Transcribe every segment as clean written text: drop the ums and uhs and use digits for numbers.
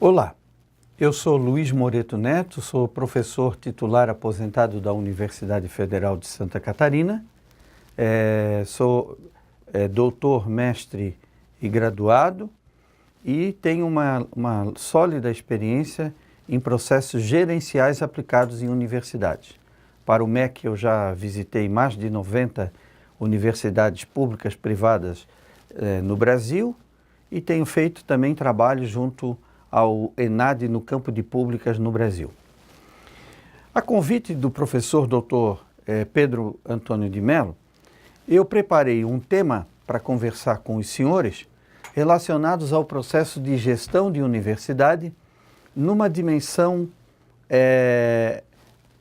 Olá, eu sou Luiz Moreto Neto, sou professor titular aposentado da Universidade Federal de Santa Catarina, sou doutor, mestre e graduado e tenho uma sólida experiência em processos gerenciais aplicados em universidades. Para o MEC eu já visitei mais de 90 universidades públicas privadas no Brasil e tenho feito também trabalho junto ao ENAD no campo de públicas no Brasil. A convite do professor Dr. Pedro Antônio de Mello, eu preparei um tema para conversar com os senhores relacionados ao processo de gestão de universidade numa dimensão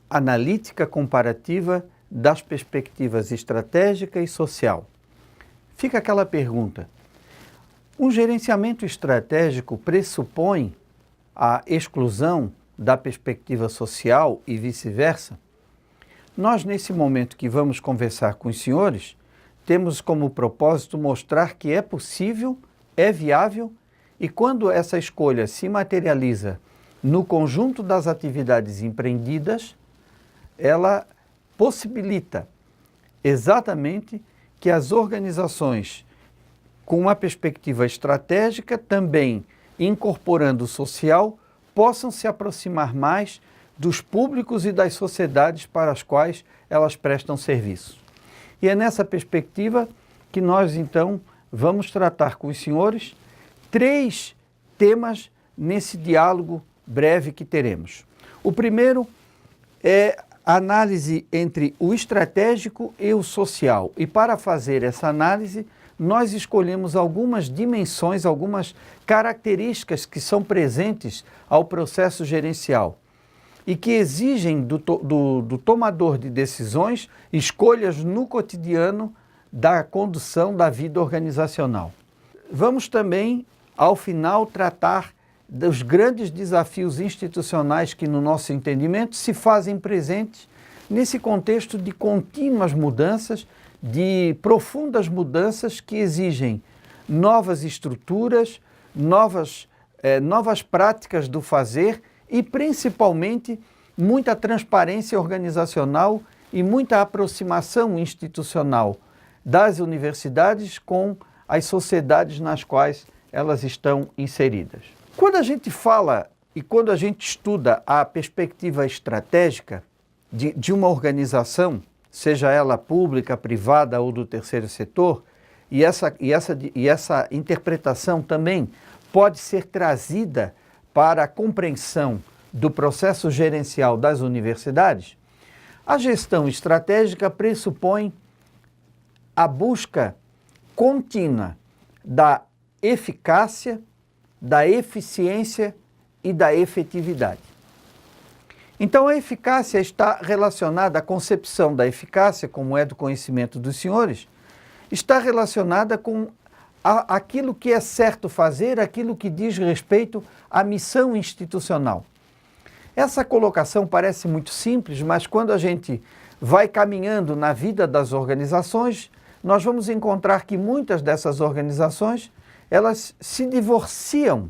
analítica comparativa das perspectivas estratégica e social. Fica aquela pergunta: um gerenciamento estratégico pressupõe a exclusão da perspectiva social e vice-versa? Nós, nesse momento que vamos conversar com os senhores, temos como propósito mostrar que é possível, é viável e quando essa escolha se materializa no conjunto das atividades empreendidas, ela possibilita exatamente que as organizações com uma perspectiva estratégica, também incorporando o social, possam se aproximar mais dos públicos e das sociedades para as quais elas prestam serviço. E é nessa perspectiva que nós, então, vamos tratar com os senhores 3 temas nesse diálogo breve que teremos. O primeiro é a análise entre o estratégico e o social. E para fazer essa análise, nós escolhemos algumas dimensões, algumas características que são presentes ao processo gerencial e que exigem do tomador de decisões escolhas no cotidiano da condução da vida organizacional. Vamos também, ao final, tratar dos grandes desafios institucionais que, no nosso entendimento, se fazem presentes nesse contexto de contínuas mudanças, de profundas mudanças que exigem novas estruturas, novas práticas do fazer e, principalmente, muita transparência organizacional e muita aproximação institucional das universidades com as sociedades nas quais elas estão inseridas. Quando a gente fala e quando a gente estuda a perspectiva estratégica de uma organização, seja ela pública, privada ou do terceiro setor, e essa interpretação também pode ser trazida para a compreensão do processo gerencial das universidades, a gestão estratégica pressupõe a busca contínua da eficácia, da eficiência e da efetividade. Então, a eficácia está relacionada, a concepção da eficácia, como é do conhecimento dos senhores, está relacionada com aquilo que é certo fazer, aquilo que diz respeito à missão institucional. Essa colocação parece muito simples, mas quando a gente vai caminhando na vida das organizações, nós vamos encontrar que muitas dessas organizações, elas se divorciam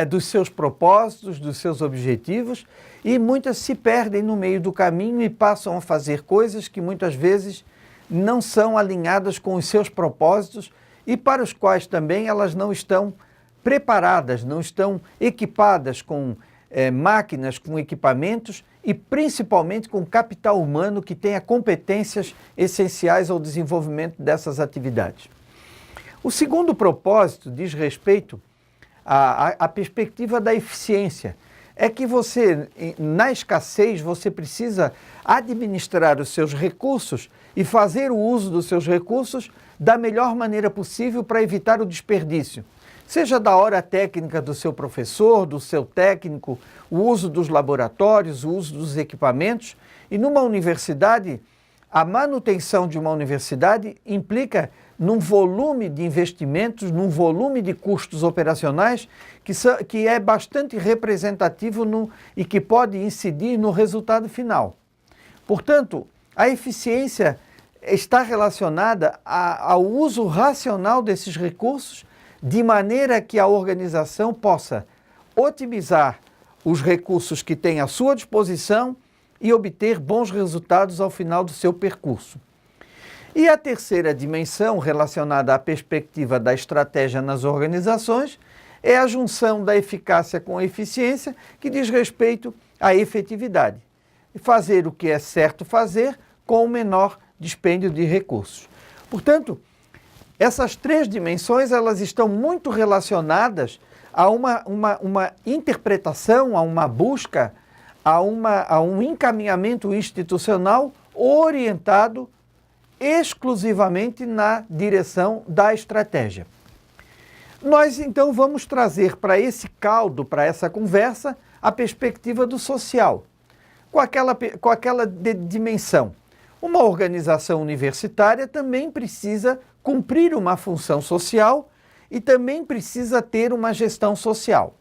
dos seus propósitos, dos seus objetivos, e muitas se perdem no meio do caminho e passam a fazer coisas que muitas vezes não são alinhadas com os seus propósitos e para os quais também elas não estão preparadas, não estão equipadas com máquinas, com equipamentos e principalmente com capital humano que tenha competências essenciais ao desenvolvimento dessas atividades. O segundo propósito diz respeito à perspectiva da eficiência. É que você, na escassez, você precisa administrar os seus recursos e fazer o uso dos seus recursos da melhor maneira possível para evitar o desperdício. Seja da hora técnica do seu professor, do seu técnico, o uso dos laboratórios, o uso dos equipamentos. E numa universidade, a manutenção de uma universidade implica num volume de investimentos, num volume de custos operacionais que é bastante representativo e que pode incidir no resultado final. Portanto, a eficiência está relacionada ao uso racional desses recursos de maneira que a organização possa otimizar os recursos que tem à sua disposição e obter bons resultados ao final do seu percurso. E a terceira dimensão, relacionada à perspectiva da estratégia nas organizações, é a junção da eficácia com a eficiência, que diz respeito à efetividade. Fazer o que é certo fazer com o menor dispêndio de recursos. Portanto, essas três dimensões elas estão muito relacionadas a uma interpretação, a uma busca, a um encaminhamento institucional orientado exclusivamente na direção da estratégia. Nós, então, vamos trazer para esse caldo, para essa conversa, a perspectiva do social, com aquela dimensão. Uma organização universitária também precisa cumprir uma função social e também precisa ter uma gestão social.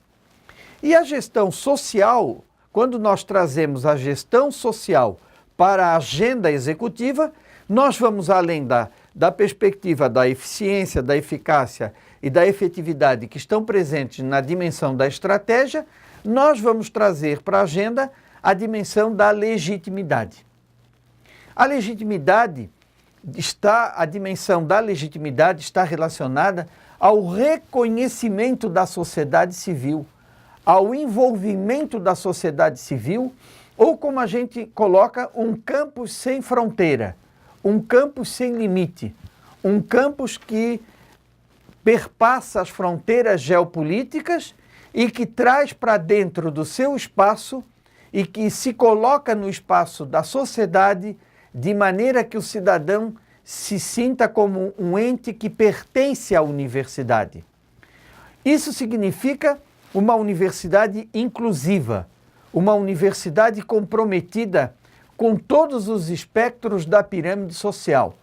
E a gestão social, quando nós trazemos a gestão social para a agenda executiva, nós vamos além da perspectiva da eficiência, da eficácia e da efetividade que estão presentes na dimensão da estratégia, nós vamos trazer para a agenda a dimensão da legitimidade. A dimensão da legitimidade está relacionada ao reconhecimento da sociedade civil, ao envolvimento da sociedade civil, ou como a gente coloca, um campus sem fronteira, um campus sem limite, um campus que perpassa as fronteiras geopolíticas e que traz para dentro do seu espaço e que se coloca no espaço da sociedade de maneira que o cidadão se sinta como um ente que pertence à universidade. Isso significa uma universidade inclusiva, uma universidade comprometida com todos os espectros da pirâmide social.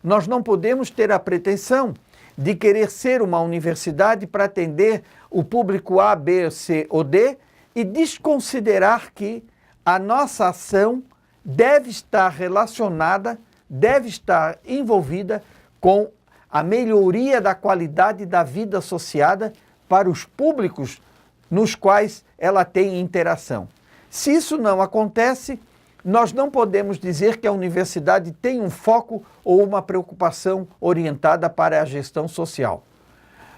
Nós não podemos ter a pretensão de querer ser uma universidade para atender o público A, B, C ou D e desconsiderar que a nossa ação deve estar relacionada, deve estar envolvida com a melhoria da qualidade da vida associada para os públicos nos quais ela tem interação. Se isso não acontece, nós não podemos dizer que a universidade tem um foco ou uma preocupação orientada para a gestão social.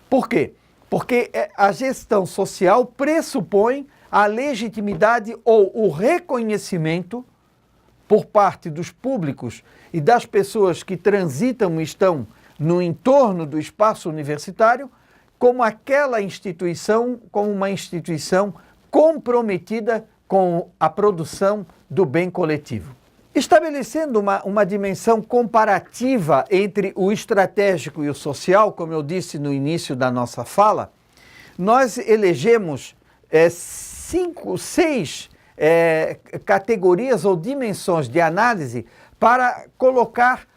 Por quê? Porque a gestão social pressupõe a legitimidade ou o reconhecimento por parte dos públicos e das pessoas que transitam e estão no entorno do espaço universitário como aquela instituição, como uma instituição comprometida com a produção do bem coletivo. Estabelecendo uma dimensão comparativa entre o estratégico e o social, como eu disse no início da nossa fala, nós elegemos seis categorias ou dimensões de análise para colocar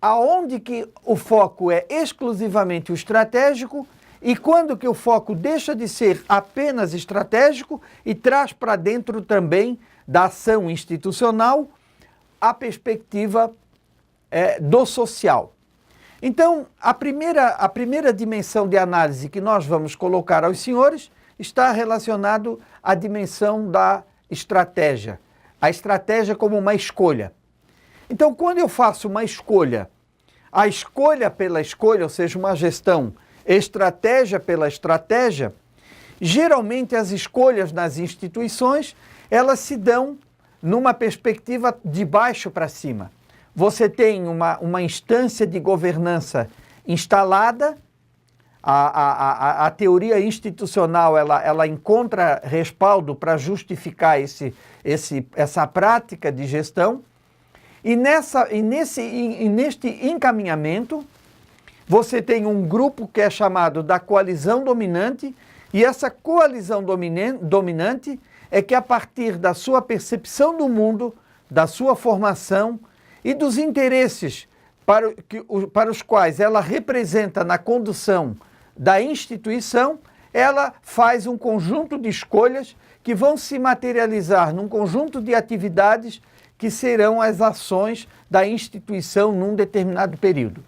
aonde que o foco é exclusivamente o estratégico e quando que o foco deixa de ser apenas estratégico e traz para dentro também da ação institucional a perspectiva do social. Então, a primeira dimensão de análise que nós vamos colocar aos senhores está relacionado à dimensão da estratégia. A estratégia como uma escolha. Então, quando eu faço uma escolha, a escolha pela escolha, ou seja, uma gestão, estratégia pela estratégia, geralmente as escolhas nas instituições, elas se dão numa perspectiva de baixo para cima. Você tem uma instância de governança instalada, a teoria institucional ela encontra respaldo para justificar essa prática de gestão, e neste encaminhamento, você tem um grupo que é chamado da coalizão dominante, e essa coalizão dominante é que a partir da sua percepção do mundo, da sua formação e dos interesses para os quais ela representa na condução da instituição, ela faz um conjunto de escolhas que vão se materializar num conjunto de atividades que serão as ações da instituição num determinado período.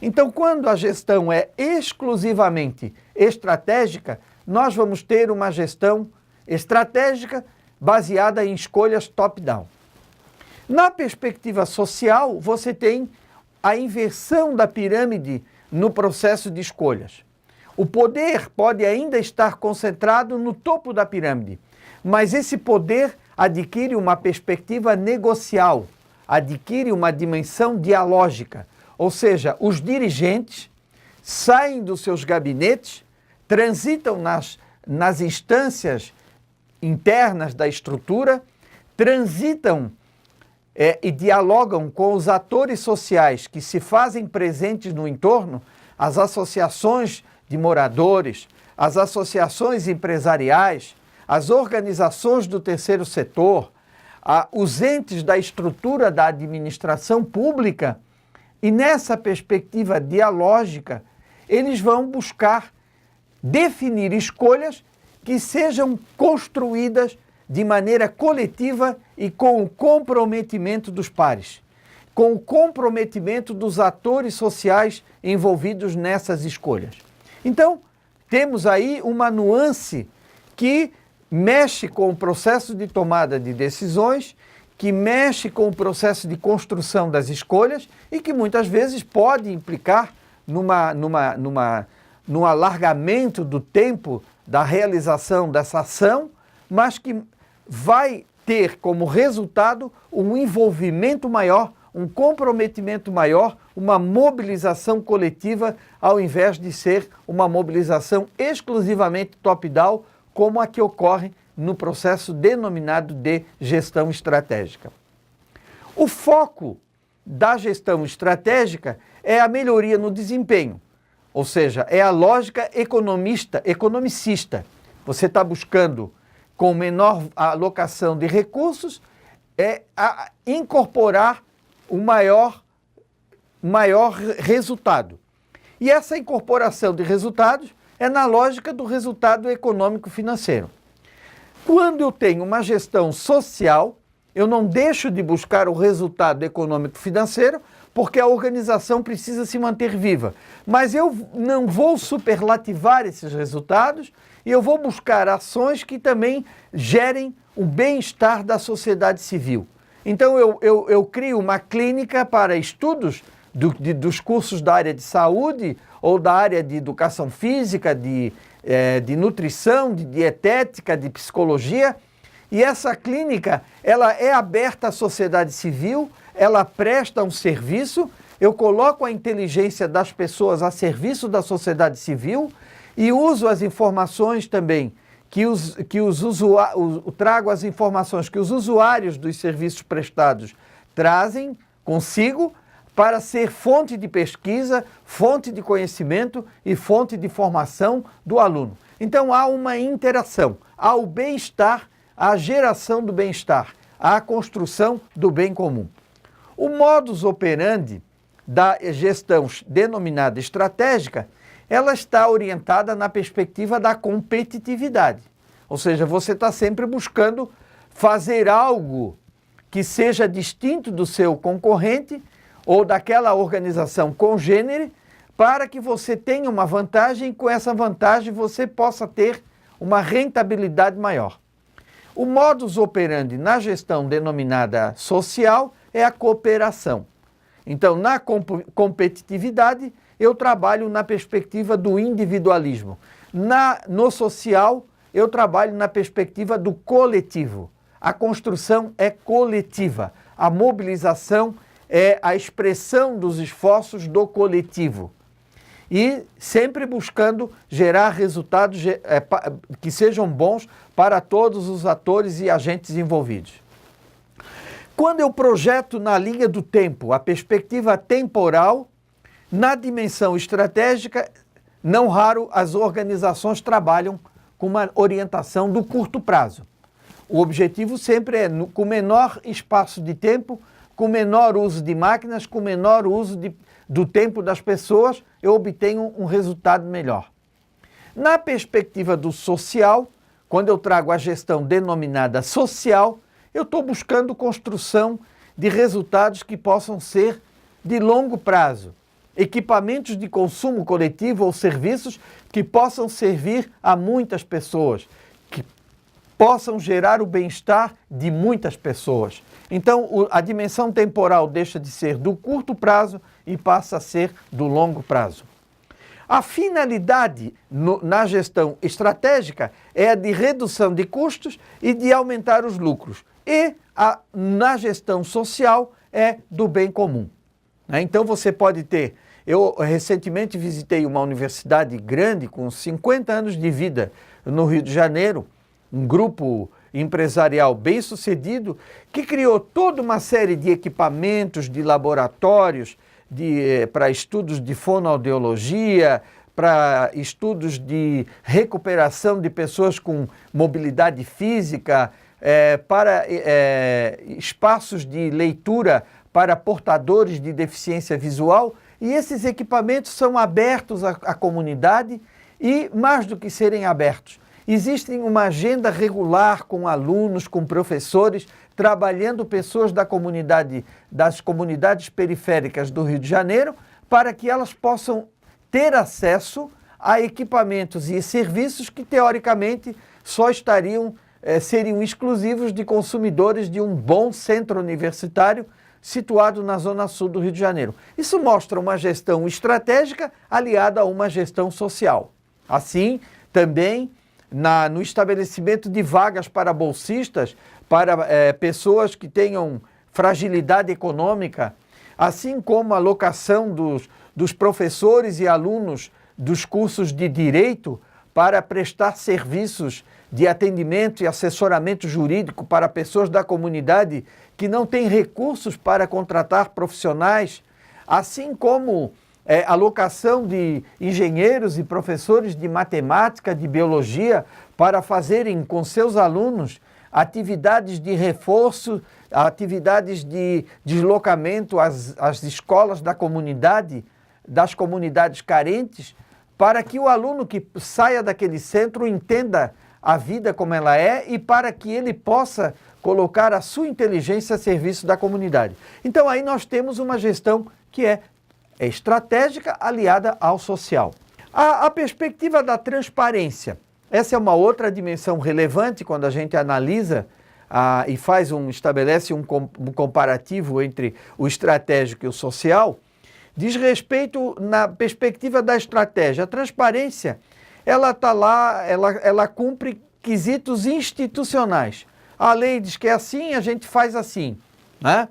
Então, quando a gestão é exclusivamente estratégica, nós vamos ter uma gestão estratégica baseada em escolhas top-down. Na perspectiva social, você tem a inversão da pirâmide no processo de escolhas. O poder pode ainda estar concentrado no topo da pirâmide, mas esse poder adquire uma perspectiva negocial, adquire uma dimensão dialógica, ou seja, os dirigentes saem dos seus gabinetes, transitam nas instâncias internas da estrutura, transitam e dialogam com os atores sociais que se fazem presentes no entorno, as associações de moradores, as associações empresariais, as organizações do terceiro setor, os entes da estrutura da administração pública, e nessa perspectiva dialógica, eles vão buscar definir escolhas que sejam construídas de maneira coletiva e com o comprometimento dos pares, com o comprometimento dos atores sociais envolvidos nessas escolhas. Então, temos aí uma nuance que mexe com o processo de tomada de decisões, que mexe com o processo de construção das escolhas e que muitas vezes pode implicar num alargamento do tempo da realização dessa ação, mas que vai ter como resultado um envolvimento maior, um comprometimento maior, uma mobilização coletiva, ao invés de ser uma mobilização exclusivamente top-down, como a que ocorre no processo denominado de gestão estratégica. O foco da gestão estratégica é a melhoria no desempenho, ou seja, é a lógica economicista. Você está buscando, com menor alocação de recursos, incorporar o maior resultado. E essa incorporação de resultados é na lógica do resultado econômico-financeiro. Quando eu tenho uma gestão social, eu não deixo de buscar o resultado econômico-financeiro, porque a organização precisa se manter viva. Mas eu não vou superlativar esses resultados e eu vou buscar ações que também gerem o bem-estar da sociedade civil. Então eu crio uma clínica para estudos dos cursos da área de saúde ou da área de educação física, de nutrição, de dietética, de psicologia, e essa clínica ela é aberta à sociedade civil, ela presta um serviço, eu coloco a inteligência das pessoas a serviço da sociedade civil e uso as informações também, trago as informações que os usuários dos serviços prestados trazem consigo para ser fonte de pesquisa, fonte de conhecimento e fonte de formação do aluno. Então há uma interação, há o bem-estar, a geração do bem-estar, a construção do bem comum. O modus operandi da gestão denominada estratégica, ela está orientada na perspectiva da competitividade. Ou seja, você está sempre buscando fazer algo que seja distinto do seu concorrente ou daquela organização congênere, para que você tenha uma vantagem e com essa vantagem você possa ter uma rentabilidade maior. O modus operandi na gestão denominada social é a cooperação. Então, na competitividade, eu trabalho na perspectiva do individualismo. No social, eu trabalho na perspectiva do coletivo. A construção é coletiva. A mobilização é a expressão dos esforços do coletivo. E sempre buscando gerar resultados que sejam bons para todos os atores e agentes envolvidos. Quando eu projeto na linha do tempo a perspectiva temporal, na dimensão estratégica, não raro as organizações trabalham com uma orientação do curto prazo. O objetivo sempre é, com menor espaço de tempo, com menor uso de máquinas, com menor uso do tempo das pessoas, eu obtenho um resultado melhor. Na perspectiva do social, quando eu trago a gestão denominada social, eu estou buscando construção de resultados que possam ser de longo prazo, equipamentos de consumo coletivo ou serviços que possam servir a muitas pessoas, que possam gerar o bem-estar de muitas pessoas. Então, a dimensão temporal deixa de ser do curto prazo e passa a ser do longo prazo. A finalidade na gestão estratégica é a de redução de custos e de aumentar os lucros. E na gestão social é do bem comum. Então você pode ter... Eu recentemente visitei uma universidade grande com 50 anos de vida no Rio de Janeiro, um grupo empresarial bem sucedido que criou toda uma série de equipamentos, de laboratórios, para estudos de fonoaudiologia, para estudos de recuperação de pessoas com mobilidade física, para espaços de leitura para portadores de deficiência visual, e esses equipamentos são abertos à comunidade e, mais do que serem abertos, existe uma agenda regular com alunos, com professores, trabalhando pessoas das comunidades periféricas do Rio de Janeiro, para que elas possam ter acesso a equipamentos e serviços que, teoricamente, só seriam exclusivos de consumidores de um bom centro universitário situado na zona sul do Rio de Janeiro. Isso mostra uma gestão estratégica aliada a uma gestão social. Assim, também, no estabelecimento de vagas para bolsistas, para pessoas que tenham fragilidade econômica, assim como a alocação dos professores e alunos dos cursos de direito para prestar serviços de atendimento e assessoramento jurídico para pessoas da comunidade que não têm recursos para contratar profissionais, assim como alocação de engenheiros e professores de matemática, de biologia, para fazerem com seus alunos atividades de reforço, atividades de deslocamento às escolas da comunidade, das comunidades carentes, para que o aluno que saia daquele centro entenda a vida como ela é e para que ele possa colocar a sua inteligência a serviço da comunidade. Então aí nós temos uma gestão que é estratégica aliada ao social. A perspectiva da transparência, essa é uma outra dimensão relevante quando a gente analisa e estabelece um comparativo entre o estratégico e o social, diz respeito na perspectiva da estratégia. A transparência, ela está lá, ela cumpre quesitos institucionais. A lei diz que é assim, a gente faz assim, né?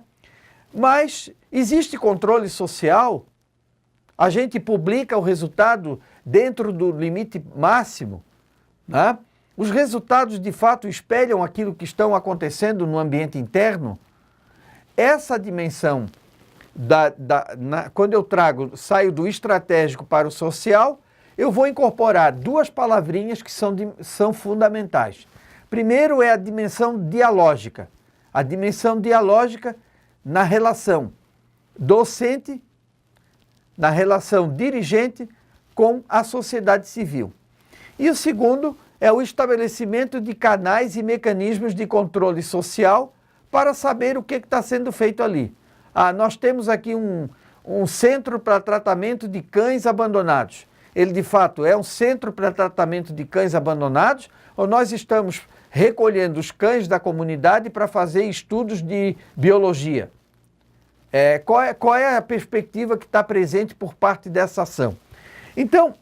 Mas existe controle social, a gente publica o resultado dentro do limite máximo, né? Os resultados de fato espelham aquilo que estão acontecendo no ambiente interno. Essa dimensão, quando eu saio do estratégico para o social, eu vou incorporar duas palavrinhas que são fundamentais. Primeiro é a dimensão dialógica. A dimensão dialógica na relação docente, na relação dirigente com a sociedade civil. E o segundo é o estabelecimento de canais e mecanismos de controle social para saber o que está sendo feito ali. Nós temos aqui um centro para tratamento de cães abandonados. Ele, de fato, é um centro para tratamento de cães abandonados ou nós estamos recolhendo os cães da comunidade para fazer estudos de biologia? Qual é a perspectiva que está presente por parte dessa ação? Então,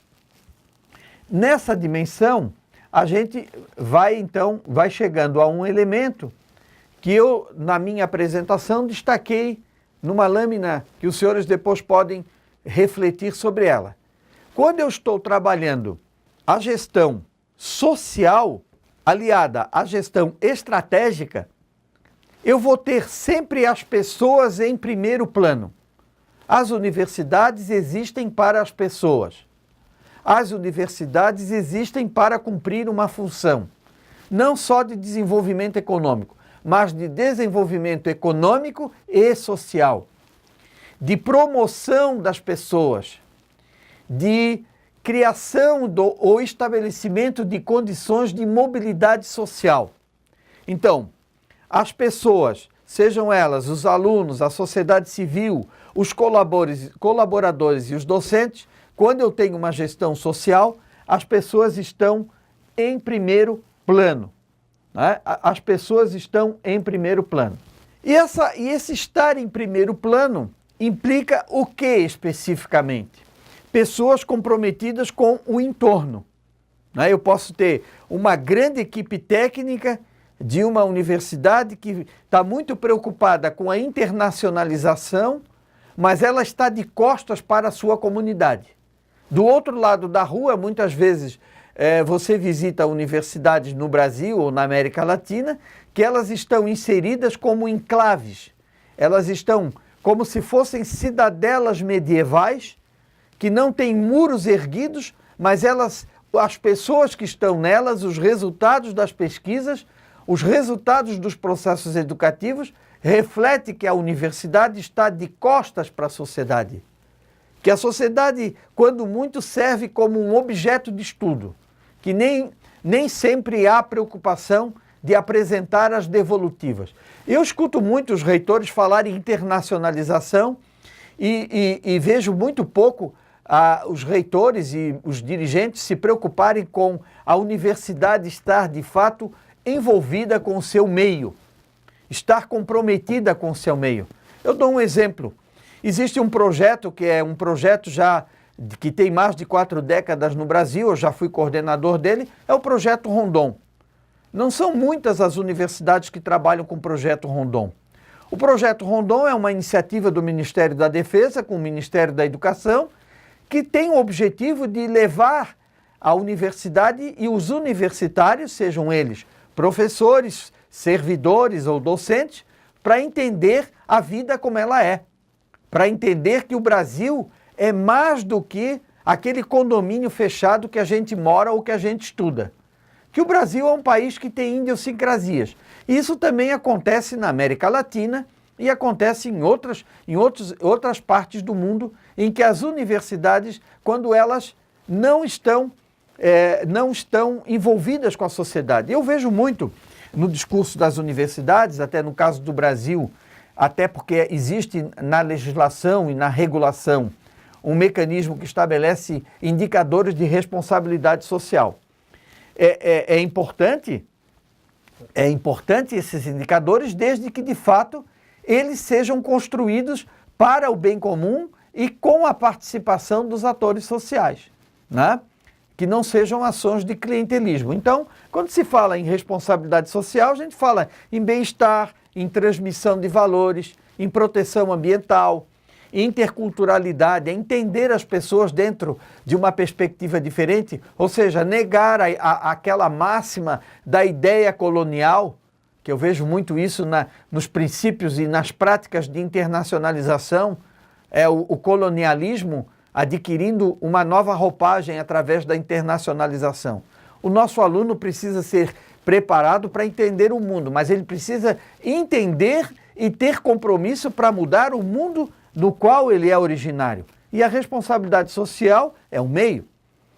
nessa dimensão, a gente vai chegando a um elemento que eu, na minha apresentação, destaquei numa lâmina que os senhores depois podem refletir sobre ela. Quando eu estou trabalhando a gestão social aliada à gestão estratégica, eu vou ter sempre as pessoas em primeiro plano. As universidades existem para as pessoas. As universidades existem para cumprir uma função, não só de desenvolvimento econômico, mas de desenvolvimento econômico e social, de promoção das pessoas, de criação ou estabelecimento de condições de mobilidade social. Então, as pessoas sejam elas os alunos, a sociedade civil, os colaboradores e os docentes, quando eu tenho uma gestão social, as pessoas estão em primeiro plano. Né? As pessoas estão em primeiro plano. E esse estar em primeiro plano implica o que especificamente? Pessoas comprometidas com o entorno. Né? Eu posso ter uma grande equipe técnica de uma universidade que está muito preocupada com a internacionalização, mas ela está de costas para a sua comunidade. Do outro lado da rua, muitas vezes, você visita universidades no Brasil ou na América Latina, que elas estão inseridas como enclaves. Elas estão como se fossem cidadelas medievais, que não têm muros erguidos, mas as pessoas que estão nelas, os resultados das pesquisas, os resultados dos processos educativos, refletem que a universidade está de costas para a sociedade. Que a sociedade, quando muito, serve como um objeto de estudo, que nem sempre há preocupação de apresentar as devolutivas. Eu escuto muito os reitores falarem em internacionalização e vejo muito pouco os reitores e os dirigentes se preocuparem com a universidade estar, de fato, envolvida com o seu meio, estar comprometida com o seu meio. Eu dou um exemplo. Existe um projeto que é um projeto já que tem mais de 4 décadas no Brasil, eu já fui coordenador dele, é o Projeto Rondon. Não são muitas as universidades que trabalham com o Projeto Rondon. O Projeto Rondon é uma iniciativa do Ministério da Defesa com o Ministério da Educação, que tem o objetivo de levar a universidade e os universitários, sejam eles professores, servidores ou docentes, para entender a vida como ela é. Para entender que o Brasil é mais do que aquele condomínio fechado que a gente mora ou que a gente estuda. Que o Brasil é um país que tem idiosincrasias. Isso também acontece na América Latina e acontece em outras partes do mundo em que as universidades, quando elas não estão envolvidas com a sociedade. Eu vejo muito no discurso das universidades, até no caso do Brasil, até porque existe na legislação e na regulação um mecanismo que estabelece indicadores de responsabilidade social. É importante esses indicadores desde que, de fato, eles sejam construídos para o bem comum e com a participação dos atores sociais, né? Que não sejam ações de clientelismo. Então, quando se fala em responsabilidade social, a gente fala em bem-estar, em transmissão de valores, em proteção ambiental, interculturalidade, é entender as pessoas dentro de uma perspectiva diferente, ou seja, negar aquela máxima da ideia colonial, que eu vejo muito isso nos princípios e nas práticas de internacionalização, o colonialismo adquirindo uma nova roupagem através da internacionalização. O nosso aluno precisa ser preparado para entender o mundo, mas ele precisa entender e ter compromisso para mudar o mundo do qual ele é originário. E a responsabilidade social é o meio.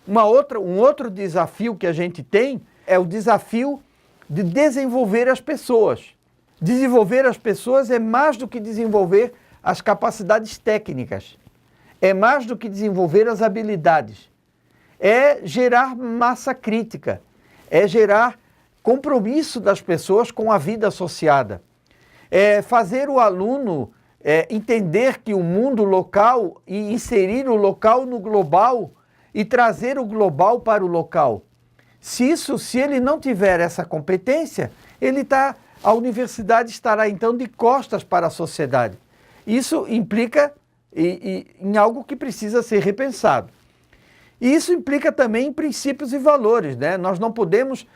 Um outro desafio que a gente tem é o desafio de desenvolver as pessoas. Desenvolver as pessoas é mais do que desenvolver as capacidades técnicas. É mais do que desenvolver as habilidades. É gerar massa crítica. É gerar compromisso das pessoas com a vida associada. É fazer o aluno entender que o mundo local e inserir o local no global e trazer o global para o local. Se ele não tiver essa competência, a universidade estará então de costas para a sociedade. Isso implica em algo que precisa ser repensado. E isso implica também em princípios e valores, né? Nós não podemos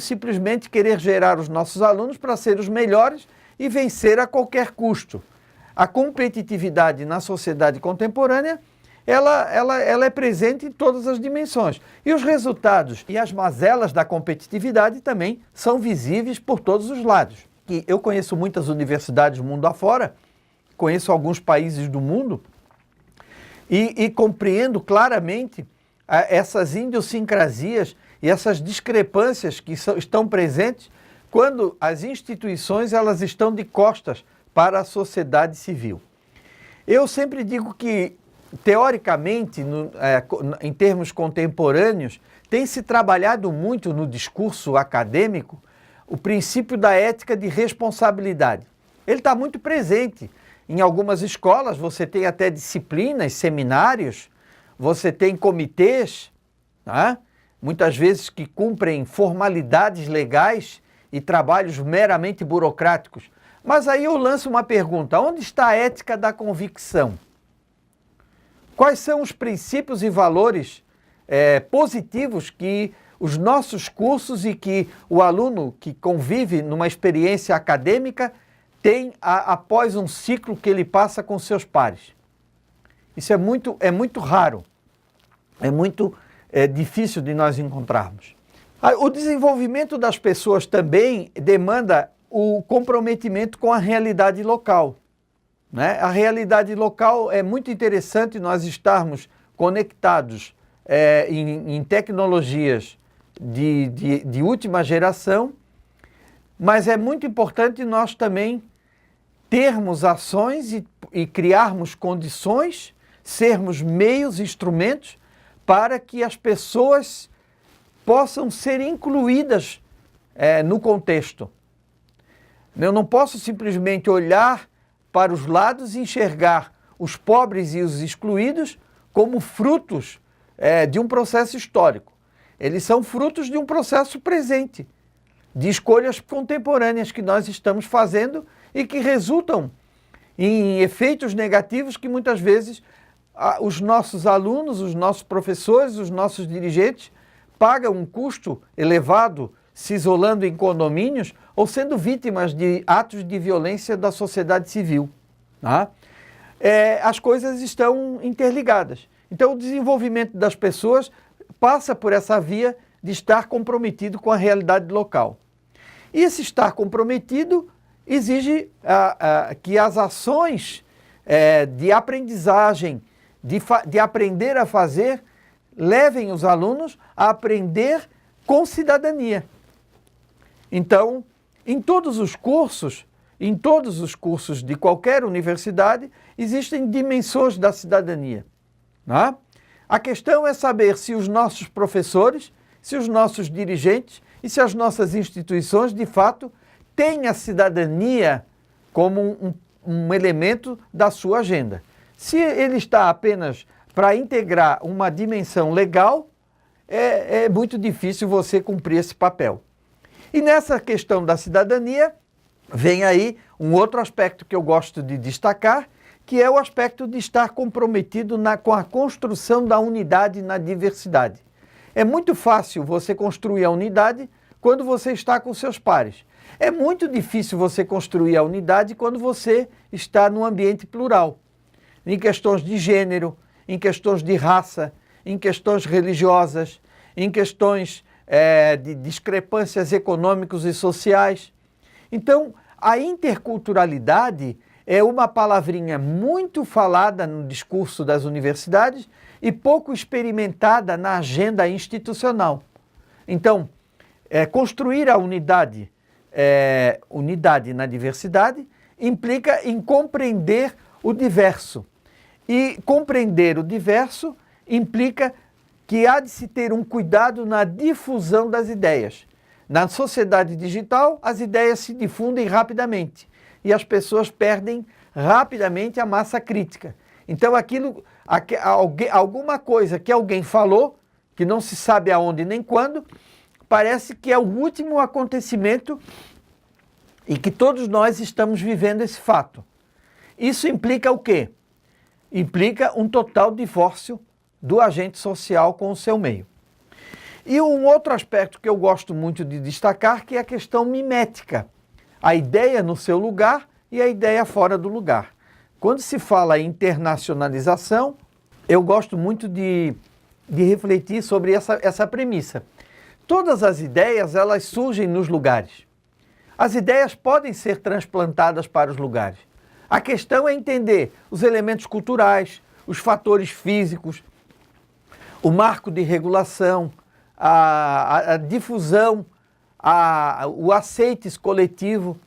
simplesmente querer gerar os nossos alunos para ser os melhores e vencer a qualquer custo. A competitividade na sociedade contemporânea, ela é presente em todas as dimensões. E os resultados e as mazelas da competitividade também são visíveis por todos os lados. E eu conheço muitas universidades do mundo afora, conheço alguns países do mundo e compreendo claramente essas idiosincrasias e essas discrepâncias que estão presentes quando as instituições elas estão de costas para a sociedade civil. Eu sempre digo que, teoricamente, em termos contemporâneos, tem se trabalhado muito no discurso acadêmico o princípio da ética de responsabilidade. Ele está muito presente. Em algumas escolas você tem até disciplinas, seminários, você tem comitês, tá? Muitas vezes que cumprem formalidades legais e trabalhos meramente burocráticos. Mas aí eu lanço uma pergunta: onde está a ética da convicção? Quais são os princípios e valores positivos que os nossos cursos e que o aluno que convive numa experiência acadêmica tem após um ciclo que ele passa com seus pares? Isso é muito raro, é muito difícil de nós encontrarmos. O desenvolvimento das pessoas também demanda o comprometimento com a realidade local, né? A realidade local é muito interessante nós estarmos conectados em tecnologias de última geração, mas é muito importante nós também termos ações e criarmos condições, sermos meios, instrumentos para que as pessoas possam ser incluídas no contexto. Eu não posso simplesmente olhar para os lados e enxergar os pobres e os excluídos como frutos de um processo histórico. Eles são frutos de um processo presente, de escolhas contemporâneas que nós estamos fazendo e que resultam em efeitos negativos que muitas vezes os nossos alunos, os nossos professores, os nossos dirigentes pagam um custo elevado se isolando em condomínios ou sendo vítimas de atos de violência da sociedade civil. Tá? As coisas estão interligadas. Então o desenvolvimento das pessoas passa por essa via de estar comprometido com a realidade local. E esse estar comprometido exige que as ações de aprendizagem, de aprender a fazer, levem os alunos a aprender com cidadania. Então, em todos os cursos de qualquer universidade, existem dimensões da cidadania. Né? A questão é saber se os nossos professores, se os nossos dirigentes e se as nossas instituições, de fato, têm a cidadania como um elemento da sua agenda. Se ele está apenas para integrar uma dimensão legal, é muito difícil você cumprir esse papel. E nessa questão da cidadania, vem aí um outro aspecto que eu gosto de destacar, que é o aspecto de estar comprometido com a construção da unidade na diversidade. É muito fácil você construir a unidade quando você está com seus pares. É muito difícil você construir a unidade quando você está num ambiente plural, em questões de gênero, em questões de raça, em questões religiosas, em questões de discrepâncias econômicas e sociais. Então, a interculturalidade é uma palavrinha muito falada no discurso das universidades e pouco experimentada na agenda institucional. Então, construir a unidade na diversidade implica em compreender o diverso. E compreender o diverso implica que há de se ter um cuidado na difusão das ideias. Na sociedade digital, as ideias se difundem rapidamente e as pessoas perdem rapidamente a massa crítica. Então, alguma coisa que alguém falou, que não se sabe aonde nem quando, parece que é o último acontecimento e que todos nós estamos vivendo esse fato. Isso implica o quê? Implica um total divórcio do agente social com o seu meio. E um outro aspecto que eu gosto muito de destacar, que é a questão mimética. A ideia no seu lugar e a ideia fora do lugar. Quando se fala em internacionalização, eu gosto muito de refletir sobre essa premissa. Todas as ideias, elas surgem nos lugares. As ideias podem ser transplantadas para os lugares. A questão é entender os elementos culturais, os fatores físicos, o marco de regulação, a difusão o aceites coletivo.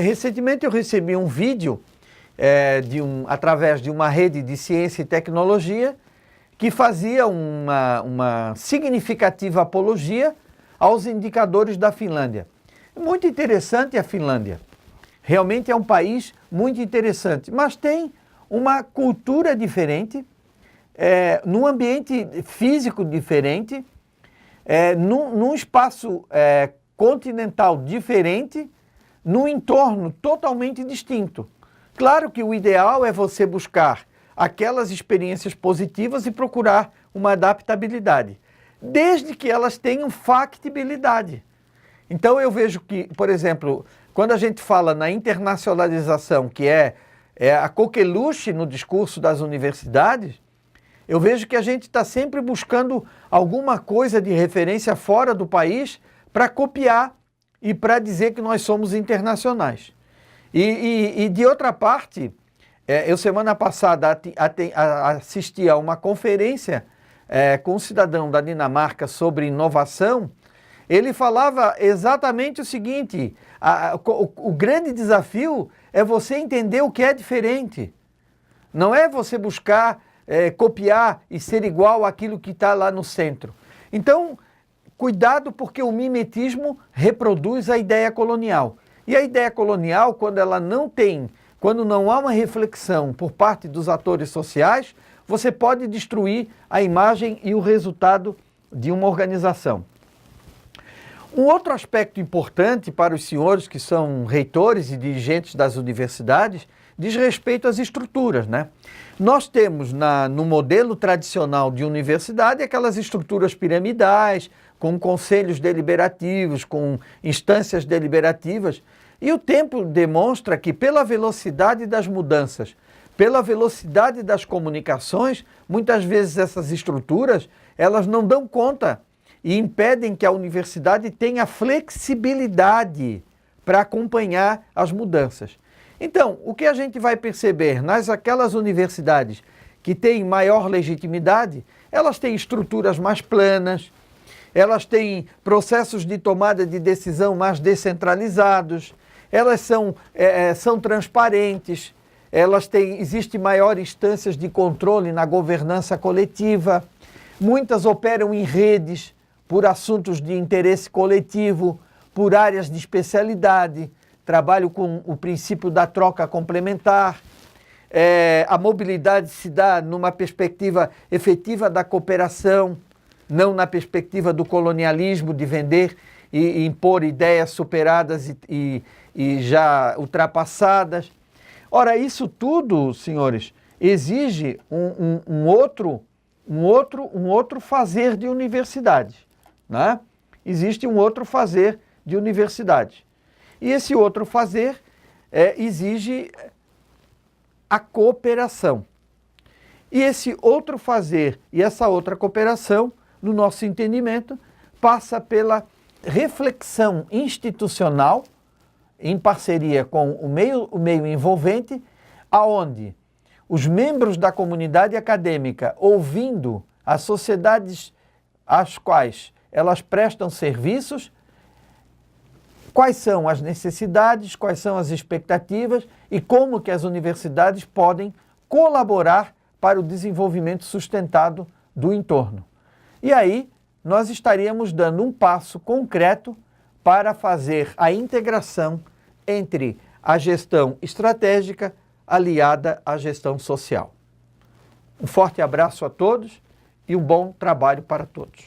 Recentemente eu recebi um vídeo através de uma rede de ciência e tecnologia que fazia uma significativa apologia aos indicadores da Finlândia. Muito interessante a Finlândia. Realmente é um país muito interessante, mas tem uma cultura diferente, num ambiente físico diferente, num espaço continental diferente, num entorno totalmente distinto. Claro que o ideal é você buscar aquelas experiências positivas e procurar uma adaptabilidade, desde que elas tenham factibilidade. Então eu vejo que, por exemplo, quando a gente fala na internacionalização, que é a coqueluche no discurso das universidades, eu vejo que a gente está sempre buscando alguma coisa de referência fora do país para copiar e para dizer que nós somos internacionais. E de outra parte, eu semana passada assisti a uma conferência com um cidadão da Dinamarca sobre inovação. Ele falava exatamente o seguinte: o grande desafio é você entender o que é diferente. Não é você buscar copiar e ser igual àquilo que está lá no centro. Então, cuidado, porque o mimetismo reproduz a ideia colonial. E a ideia colonial, quando não há uma reflexão por parte dos atores sociais, você pode destruir a imagem e o resultado de uma organização. Um outro aspecto importante para os senhores que são reitores e dirigentes das universidades diz respeito às estruturas, né? Nós temos no modelo tradicional de universidade aquelas estruturas piramidais, com conselhos deliberativos, com instâncias deliberativas, e o tempo demonstra que pela velocidade das mudanças, pela velocidade das comunicações, muitas vezes essas estruturas, elas não dão conta e impedem que a universidade tenha flexibilidade para acompanhar as mudanças. Então, o que a gente vai perceber aquelas universidades que têm maior legitimidade, elas têm estruturas mais planas, elas têm processos de tomada de decisão mais descentralizados, elas são transparentes, existem maiores instâncias de controle na governança coletiva, muitas operam em redes por assuntos de interesse coletivo, por áreas de especialidade, trabalho com o princípio da troca complementar, a mobilidade se dá numa perspectiva efetiva da cooperação, não na perspectiva do colonialismo, de vender e impor ideias superadas e já ultrapassadas. Ora, isso tudo, senhores, exige um outro fazer de universidade, né? Existe um outro fazer de universidade. E esse outro fazer exige a cooperação. E esse outro fazer e essa outra cooperação, no nosso entendimento, passa pela reflexão institucional, em parceria com o meio envolvente, aonde os membros da comunidade acadêmica, ouvindo as sociedades às quais elas prestam serviços, quais são as necessidades, quais são as expectativas e como que as universidades podem colaborar para o desenvolvimento sustentado do entorno. E aí nós estaríamos dando um passo concreto para fazer a integração entre a gestão estratégica aliada à gestão social. Um forte abraço a todos e um bom trabalho para todos.